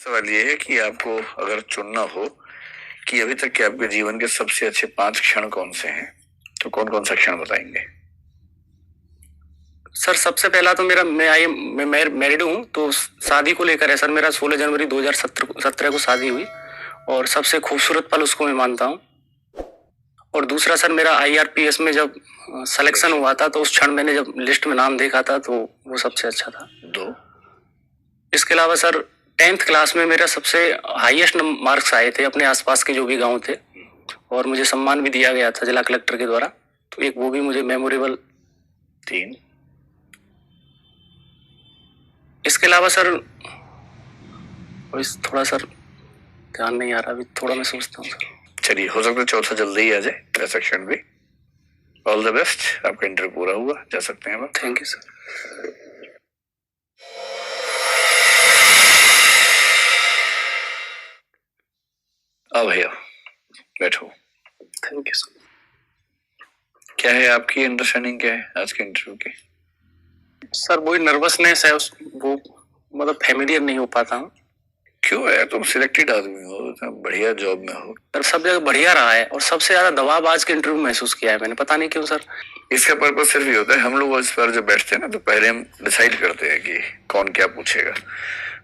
सवाल ये है कि आपको अगर चुनना हो कि अभी तक के आपके जीवन के सबसे अच्छे 5 क्षण कौन से हैं, तो कौन कौन सा क्षण बताएंगे? सर सबसे पहला तो मैं मैरिड हूँ, तो शादी को लेकर है सर। मेरा 16 जनवरी 2017 को शादी हुई और सबसे खूबसूरत पल उसको मैं मानता हूँ। और दूसरा सर, मेरा IRPS में जब सिलेक्शन हुआ था, तो उस क्षण मैंने जब लिस्ट में नाम देखा था, तो वो सबसे अच्छा था। 2। इसके अलावा सर 10th क्लास में मेरा सबसे हाईएस्ट मार्क्स आए थे अपने आसपास के जो भी गांव थे, और मुझे सम्मान भी दिया गया था जिला कलेक्टर के द्वारा, तो एक वो भी मुझे मेमोरेबल। 3। इसके अलावा सर थोड़ा सर ध्यान नहीं आ रहा, अभी थोड़ा मैं सोचता हूँ सर। चलिए, हो सकता है चौथा जल्दी ही आ जाए, ऐसा क्षण भी। ऑल द बेस्ट, आपका इंटरव्यू पूरा हुआ, जा सकते हैं आप। Thank you sir. आओ भैया, बैठो। Thank you sir. क्या है आपकी अंडरस्टैंडिंग, क्या है आज के इंटरव्यू की? सर वही नर्वसनेस है, वो मतलब फैमिलियर नहीं हो पाता हूँ। क्यों है? तुम सिलेक्टेड आदमी हो, तुम बढ़िया जॉब में हो। सर सब जगह बढ़िया रहा है, और सबसे ज्यादा दबाव आज के इंटरव्यू में महसूस किया है मैंने, पता नहीं क्यों सर। इसका पर्पज सिर्फ ये होता है, हम लोग इस पर जब बैठते हैं ना, तो पहले हम डिसाइड करते हैं कि कौन क्या पूछेगा,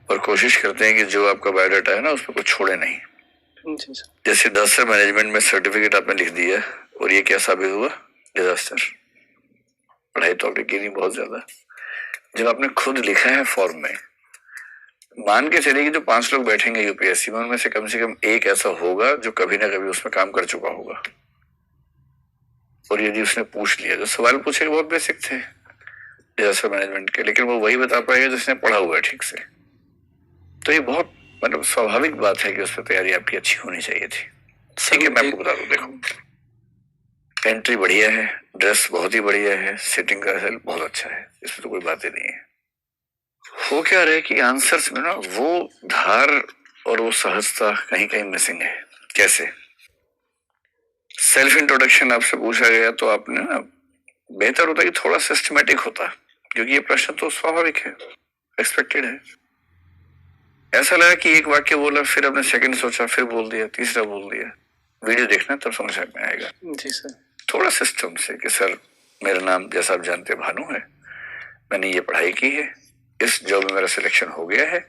और कोशिश करते हैं कि जो आपका बायोडाटा है ना, उसमें कुछ छोड़े नहीं। जी सर। जैसे डिजास्टर मैनेजमेंट में सर्टिफिकेट आपने लिख दिया, और ये क्या साबित हुआ? डिजास्टर। पढ़ाई तो आपने की नहीं बहुत ज्यादा। जब आपने खुद लिखा है फॉर्म में, मान के चलिए कि जो 5 लोग बैठेंगे यूपीएससी में, उनमें से कम एक ऐसा होगा जो कभी ना कभी उसमें काम कर चुका होगा। और यदि उसने पूछ लिया, जो सवाल पूछे बहुत बेसिक थे डिजास्टर मैनेजमेंट के, लेकिन वो वही बता पाएगा जिसने पढ़ा हुआ है ठीक से। तो ये बहुत मतलब स्वाभाविक बात है कि उस पर तैयारी आपकी अच्छी होनी चाहिए थी। ठीक है, मैं आपको बता दूं, देखो, एंट्री बढ़िया है, ड्रेस बहुत ही बढ़िया है, सिटिंग का हेल्प बहुत अच्छा है, इसमें तो कोई बात ही नहीं है। हो क्या रहा है कि आंसर्स में ना वो धार और वो सहजता कहीं कहीं मिसिंग है। कैसे? सेल्फ इंट्रोडक्शन आपसे पूछा गया, तो आपने ना, बेहतर होता कि थोड़ा सिस्टमेटिक होता, क्योंकि ये प्रश्न तो स्वाभाविक है, एक्सपेक्टेड है। ऐसा लगा कि एक वाक्य बोला, फिर आपने सेकंड सोचा, फिर बोल दिया, तीसरा बोल दिया। वीडियो देखना तब समझ में आएगा। जी सर। थोड़ा सिस्टम से कि सर, मेरा नाम जैसा आप जानते भानु है, मैंने ये पढ़ाई की है, इस जॉब में मेरा सिलेक्शन हो गया है,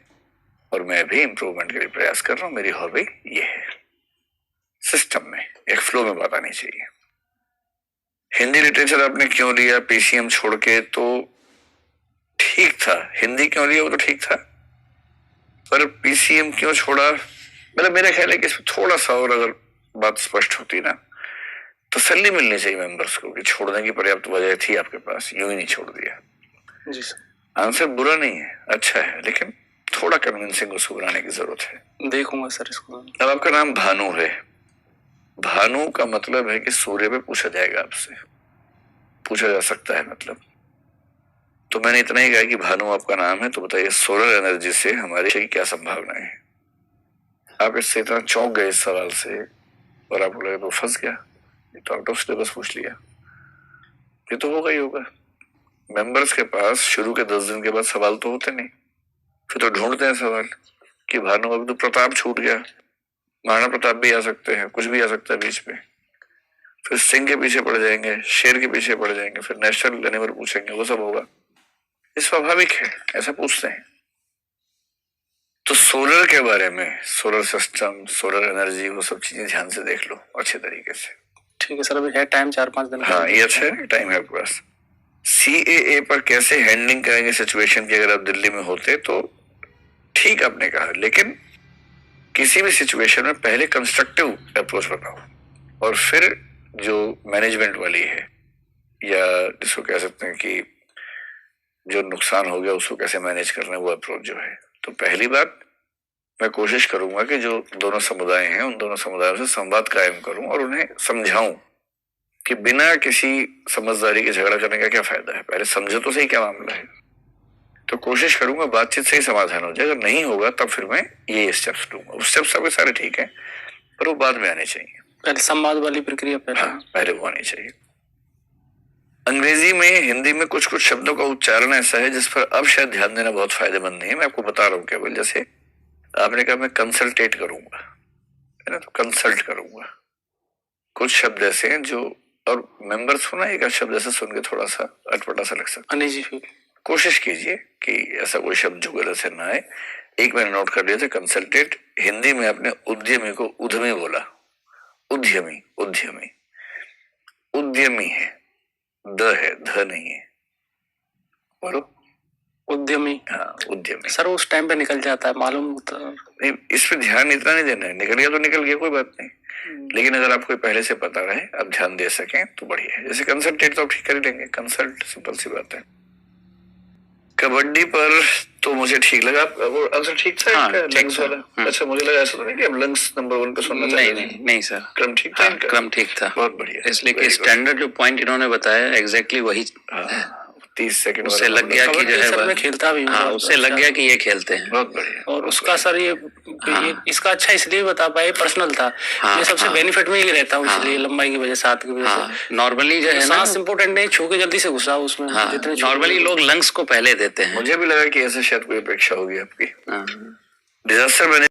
और मैं भी इम्प्रूवमेंट के लिए प्रयास कर रहा हूँ, मेरी हॉबी ये है। सिस्टम में, एक फ्लो में बात आनी चाहिए। हिंदी लिटरेचर आपने क्यों लिया पीसीएम छोड़ के? तो ठीक था, हिंदी क्यों लिया वो तो ठीक था, पर पीसीएम क्यों छोड़ा? मतलब मेरा ख्याल है कि इसमें थोड़ा सा और अगर बात स्पष्ट होती ना, तसल्ली मिलनी चाहिए मेंबर्स को कि छोड़ने की पर्याप्त वजह थी आपके पास, यूं ही नहीं छोड़ दिया। जी सर। आंसर बुरा नहीं है, अच्छा है, लेकिन थोड़ा कन्विंसिंग उसको बनाने की जरूरत है। देखूंगा सर इसको। अब आपका नाम भानु है, भानु का मतलब है कि सूर्य पे पूछा जाएगा आपसे, पूछा जा सकता है मतलब। तो मैंने इतना ही कहा कि भानु आपका नाम है, तो बताइए सोलर एनर्जी से हमारे की क्या संभावनाएं हैं? आप इससे इतना चौंक गए इस सवाल से, और आपको लगा तो फंस गया, ये तो आउट ऑफ सिलेबस पूछ लिया। ये तो होगा ही होगा। मेंबर्स के पास शुरू के 10 दिन के बाद सवाल तो होते नहीं, फिर तो ढूंढते हैं सवाल कि भानु अब तो प्रताप छूट गया, महाराणा प्रताप भी आ सकते हैं, कुछ भी आ सकता है बीच में। फिर सिंह के पीछे पड़ जाएंगे, शेर के पीछे पड़ जाएंगे, फिर नेशनल एनिमल पूछेंगे, वो सब होगा। ये स्वाभाविक है, ऐसा पूछते हैं। तो सोलर के बारे में, सोलर सिस्टम, सोलर एनर्जी, वो सब चीजें ध्यान से देख लो अच्छे तरीके से। ठीक है सर, अभी है टाइम 4-5 दिन। हाँ, ये अच्छा है, टाइम है आपके पास। CAA पर कैसे हैंडलिंग करेंगे सिचुएशन की? अगर आप दिल्ली में होते तो ठीक आपने कहा, लेकिन किसी भी सिचुएशन में पहले कंस्ट्रक्टिव अप्रोच बताओ, और फिर जो मैनेजमेंट वाली है, या जिसको कह सकते हैं कि जो नुकसान हो गया उसको कैसे मैनेज करना है, वो अप्रोच जो है। तो पहली बात, मैं कोशिश करूंगा कि जो दोनों समुदाय हैं, उन दोनों समुदायों से संवाद कायम करूं और उन्हें समझाऊं कि बिना किसी समझदारी के झगड़ा करने का क्या फायदा है, पहले समझो तो सही क्या मामला है। तो कोशिश करूंगा बातचीत से ही समाधान हो जाए। अगर नहीं होगा तब फिर मैं ये स्टेप्स लूंगा। उस स्टेप्स आपके सारे ठीक है, पर वो बाद में आने चाहिए। पहले संवाद वाली प्रक्रिया पहले। हाँ, पहले वो आनी चाहिए। अंग्रेजी में, हिंदी में कुछ कुछ शब्दों का उच्चारण ऐसा है जिस पर अब शायद ध्यान देना बहुत फायदेमंद नहीं है। मैं आपको बता रहा हूँ केवल, जैसे आपने कहा मैं कंसल्टेट करूंगा, है ना, तो कंसल्ट करूंगा। कुछ शब्द ऐसे हैं जो, और मेंबर्स को ना एक शब्द ऐसे सुन के थोड़ा सा अटपटा सा लग सकता नहीं जी, फिर है। कोशिश कीजिए कि ऐसा कोई शब्द जो गलत से ना आए। एक मैंने नोट कर लिया था कंसल्टेट। हिंदी में आपने उद्यमी को उद्यमी बोला, उद्यमी उद्यमी उद्यमी है, द है, ध नहीं है। बोलो उद्यमी। हाँ उद्यमी। सर उस टाइम पे निकल जाता है, मालूम तो नहीं, इस पे ध्यान इतना नहीं देना है, निकल गया तो निकल गया, कोई बात नहीं। लेकिन अगर आपको पहले से पता रहे, आप ध्यान दे सकें तो बढ़िया है। जैसे कंसल्टेट तो आप ठीक कर ही लेंगे, कंसल्ट सिंपल सी बात है। कबड्डी पर तो मुझे ठीक लगा, वो आंसर ठीक था हाँ, इनका, ठीक लंग्स था। वाला। अच्छा, मुझे लगा ऐसा तो नहीं कि अब लंग्स नंबर 1 पे सुनना नहीं चाहिए। नहीं नहीं सर, क्रम ठीक था हाँ, इनका? क्रम ठीक था। बहुत बढ़िया, इसलिए कि very good। स्टैंडर्ड जो पॉइंट इन्होंने बताया एग्जैक्टली वही, 30 सेकंड उससे लग गया कि जो है सर मैं वह, खेलता भी हूँ। हाँ, बहुत उससे लग अच्छा। गया कि ये खेलते हैं। बहुत बढ़िया। और उसका सर ये इसका अच्छा इसलिए बता पाए, पर्सनल था। ये सबसे बेनिफिट में ही रहता हूँ, इसलिए लंबाई की वजह से, हाथ की वजह से। नॉर्मली जो है ना, सांस इम्पोर्टेंट नहीं, छू के जल्दी से घुसा उसमें। हाँ, जितने नॉर्मली लोग लंग्स को पहले देते हैं। मुझे भी लगा कि ऐसे शायद कोई अपेक्षा होगी आपकी। हाँ। डिजास्टर मैंने